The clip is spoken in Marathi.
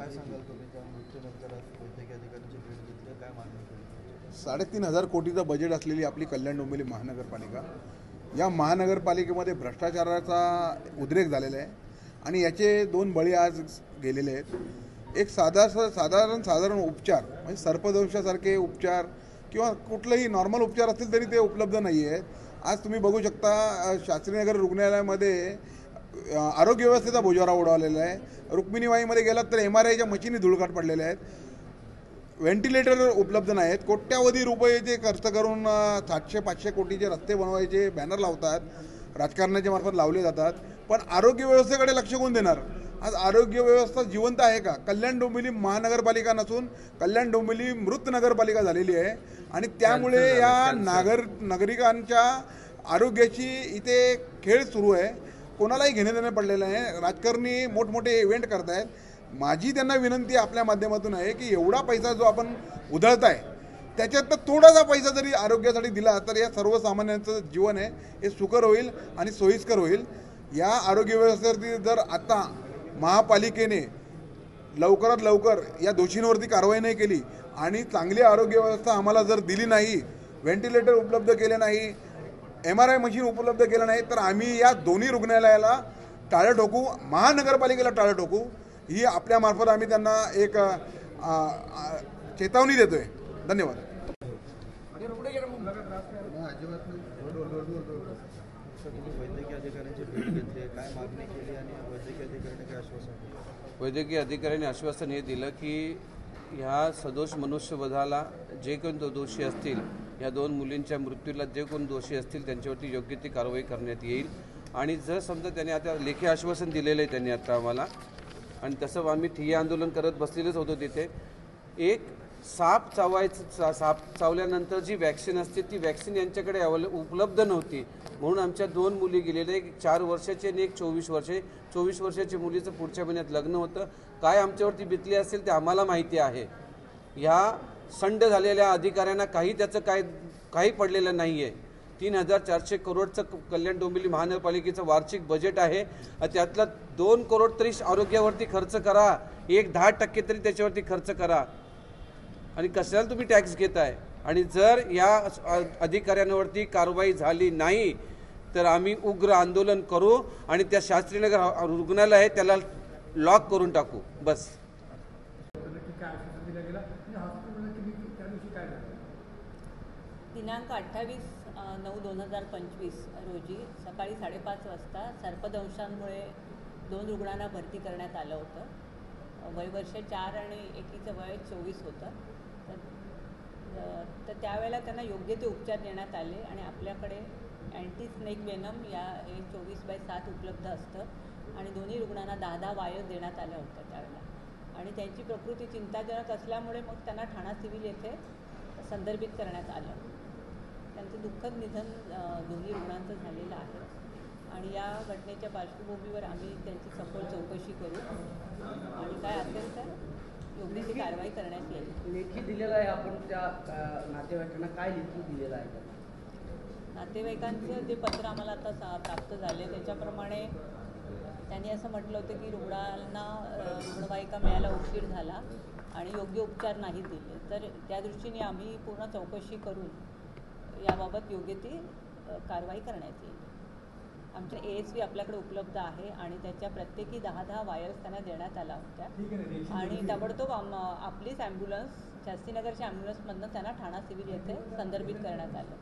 काय सांगाल तुम्ही त्या मृत्यूनंतर आज वैद्यकीय अधिकाऱ्यांची भेट घेतली, काय मागणी केली? 3,500 कोटीचं बजेट असलेली आपली कल्याण डोंबिवली महानगरपालिका, या महानगरपालिकेमध्ये भ्रष्टाचाराचा उद्रेक झालेला आहे आणि याचे 2 बळी आज गेलेले आहेत। एक साधारण उपचार म्हणजे सर्पदंशासारखे उपचार किंवा कुठलेही नॉर्मल उपचार असतील तरी ते उपलब्ध नाही आहेत। आज तुम्ही बघू शकता शास्त्रीनगर रुग्णालयामध्ये आरोग्य व्यवस्थेचा बोजवारा उडवलेला आहे। रुक्मिणीबाईमध्ये गेलात तर MRIच्या मशीनी धुळकाट पडलेल्या आहेत, व्हेंटिलेटर उपलब्ध नाही आहेत, कोट्यावधी रुपये खर्च करून 700-500 कोटीचे रस्ते बनवायचे बॅनर लावतात, राजकारणाच्या मार्फत लावले जातात, पण आरोग्य व्यवस्थेकडे लक्ष कोण देणार? आज आरोग्य व्यवस्था जिवंत आहे का? कल्याण डोंबिवली महानगरपालिका नसून कल्याण डोंबिवली मृत नगरपालिका झालेली आहे आणि त्यामुळे या नागरिकांच्या आरोग्याची इथे खेळ सुरू आहे। कोणालाही घेणे देणे पडलेलं आहे, राजकारणी मोठमोठे इव्हेंट करतायत। माझी त्यांना विनंती आपल्या माध्यमातून आहे की एवढा पैसा जो आपण उधळताय त्याच्यात थोडासा पैसा जरी आरोग्यासाठी दिला तर या सर्वसामान्यांचं जीवन आहे हे सुकर होईल आणि सोयीस्कर होईल। या आरोग्य व्यवस्थेवरती जर आता महापालिकेने लवकरात लवकर या दोषींवरती कारवाई नाही केली आणि चांगली आरोग्य व्यवस्था आम्हाला जर दिली नाही, व्हेंटिलेटर उपलब्ध केले नाही, MRI मशीन उपलब्ध केलं नाही, तर आम्ही या दोन्ही रुग्णालयाला टाळं ठोकू, महानगरपालिकेला टाळं ठोकू। ही आपल्यामार्फत आम्ही त्यांना एक चेतावणी देतोय। धन्यवाद। वैद्यकीय अधिकाऱ्यांची भेट घेतली, काय मागणी केली आणि वैद्यकीय अधिकाऱ्यांनी काय आश्वासन दिलं? वैद्यकीय अधिकाऱ्यांनी आश्वासन हे दिलं की ह्या सदोष मनुष्यवधाला जे कोण दोषी असतील, या 2 मुलींच्या मृत्यूला जे कोण दोषी असतील त्यांच्यावरती योग्य ती कारवाई करण्यात येईल। आणि जर समजा त्यांनी आता लेखी आश्वासन दिलेलं आहे त्यांनी आता आम्हाला, आणि तसं आम्ही ठिय्या आंदोलन करत बसलेलेच होतो तिथे। एक साप चावल्यानंतर जी वॅक्सिन असते ती वॅक्सिन यांच्याकडे उपलब्ध नव्हती, म्हणून आमच्या 2 मुली गेलेल्या, एक 4 वर्षाची आणि एक 24 वर्षाची मुलीचं पुढच्या महिन्यात लग्न होतं। काय आमच्यावरती बितली असेल ते आम्हाला माहिती आहे। ह्या संड झालेल्या अधिकाऱ्यांना त्याचं काही पडलेलं नाही आहे। 3,400 करोडचं कल्याण डोंबिवली महानगरपालिकेचं वार्षिक बजेट आहे, त्यातला 2 करोड तरी आरोग्यावरती खर्च करा, 10% तरी त्याच्यावरती खर्च करा। आणि कशाला तुम्ही टॅक्स घेताय? आणि जर या अधिकाऱ्यांवरती कारवाई झाली नाही तर आम्ही उग्र आंदोलन करू आणि त्या शास्त्रीनगर रुग्णालय आहे त्याला लॉक करून टाकू। बस। दिनांक 28/9/2025 रोजी सकाळी 5:30 वाजता सर्पदंशांमुळे 2 रुग्णांना भरती करण्यात आलं होतं। वय वर्ष 4 आणि एकीचं वय 24 होतं। तर त्यावेळेला त्यांना योग्य ते उपचार देण्यात आले आणि आपल्याकडे अँटी स्नेक वेनम हे 24/7 उपलब्ध असतं आणि दोन्ही रुग्णांना 10 वायर देण्यात आल्या होत्या त्यावेळेला। आणि त्यांची प्रकृती चिंताजनक असल्यामुळे मग त्यांना ठाणा सिव्हिल येथे संदर्भित करण्यात आलं। त्यांचं दुःखद निधन दोन्ही रुग्णांचं झालेलं आहे आणि या घटनेच्या पार्श्वभूमीवर आम्ही त्यांची सखोल चौकशी करू आणि काय असेल तर योग्य ती कारवाई करण्यात येईल। लेखी दिलेलं आहे आपण त्या नातेवाईकांना, काय लेखी दिलेलं आहे? नातेवाईकांचं जे पत्र आम्हाला आता प्राप्त झाले त्याच्याप्रमाणे त्यांनी असं म्हटलं होतं की रुग्णवाहिका मिळायला उशीर झाला आणि योग्य उपचार नाही दिले, तर त्या दृष्टीने आम्ही पूर्ण चौकशी करून याबाबत योग्य ती कारवाई करण्यात येईल। आमच्या ASV आपल्याकडे उपलब्ध आहे आणि त्याच्या प्रत्येकी 10 वायर्स त्यांना देण्यात आल्या होत्या आणि ताबडतोब आपलीच ॲम्ब्युलन्स शास्त्रीनगरच्या ॲम्ब्युलन्समधनं त्यांना ठाणा सिव्हिल येथे संदर्भित करण्यात आलं।